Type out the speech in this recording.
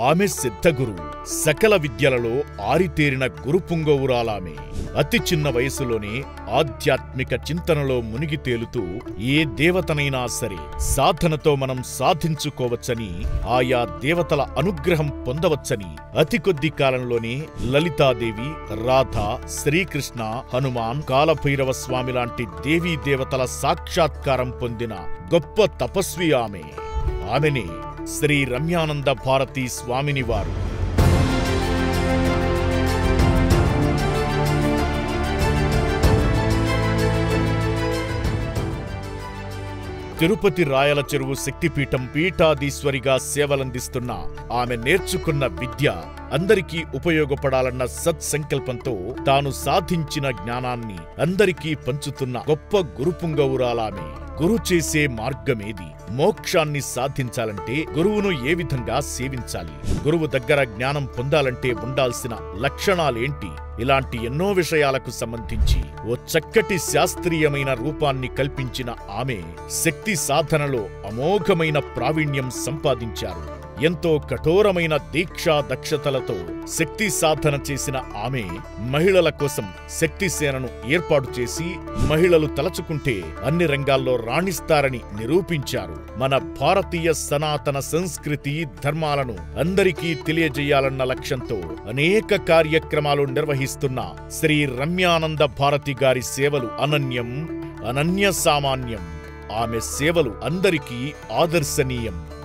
ఆమె సిద్ధగురు, సకల విద్యలలో ఆరితేరిన గురుపుంగవురాలామె. అతి చిన్న వయసులోనే ఆధ్యాత్మిక చింతనలో మునిగి తేలుతూ ఏ దేవతనైనా సరే సాధనతో మనం సాధించుకోవచ్చని, ఆయా దేవతల అనుగ్రహం పొందవచ్చని అతి కొద్ది కాలంలోనే లలితాదేవి, రాధ, శ్రీకృష్ణ, హనుమాన్, కాలభైరవ స్వామి లాంటి దేవీ దేవతల సాక్షాత్కారం పొందిన గొప్ప తపస్వి ఆమె. ఆమెనే శ్రీ రమ్యానంద భారతీ స్వామిని వారు. తిరుపతి రాయల చెరువు శక్తిపీఠం పీఠాధీశ్వరిగా సేవలందిస్తున్న ఆమె నేర్చుకున్న విద్య అందరికీ ఉపయోగపడాలన్న సత్సంకల్పంతో తాను సాధించిన జ్ఞానాన్ని అందరికీ పంచుతున్న గొప్ప గురుపుంగవురాలామె. గురు చేసే మార్గమేది? మోక్షాన్ని సాధించాలంటే గురువును ఏ విధంగా సేవించాలి? గురువు దగ్గర జ్ఞానం పొందాలంటే ఉండాల్సిన లక్షణాలేంటి? ఇలాంటి ఎన్నో విషయాలకు సంబంధించి ఓ చక్కటి శాస్త్రీయమైన రూపాన్ని కల్పించిన ఆమె శక్తి సాధనలో అమోఘమైన ప్రావీణ్యం సంపాదించారు. ఎంతో కఠోరమైన దీక్షా దక్షతలతో శక్తి సాధన చేసిన ఆమె మహిళల కోసం శక్తి సేనను ఏర్పాటు చేసి మహిళలు తలచుకుంటే అన్ని రంగాల్లో రాణిస్తారని నిరూపించారు. మన భారతీయ సనాతన సంస్కృతి ధర్మాలను అందరికీ తెలియజేయాలన్న లక్ష్యంతో అనేక కార్యక్రమాలు నిర్వహిస్తున్న శ్రీ రమ్యానంద భారతి గారి సేవలు అనన్యం, అనన్య సామాన్యం. ఆమె సేవలు అందరికీ ఆదర్శనీయం.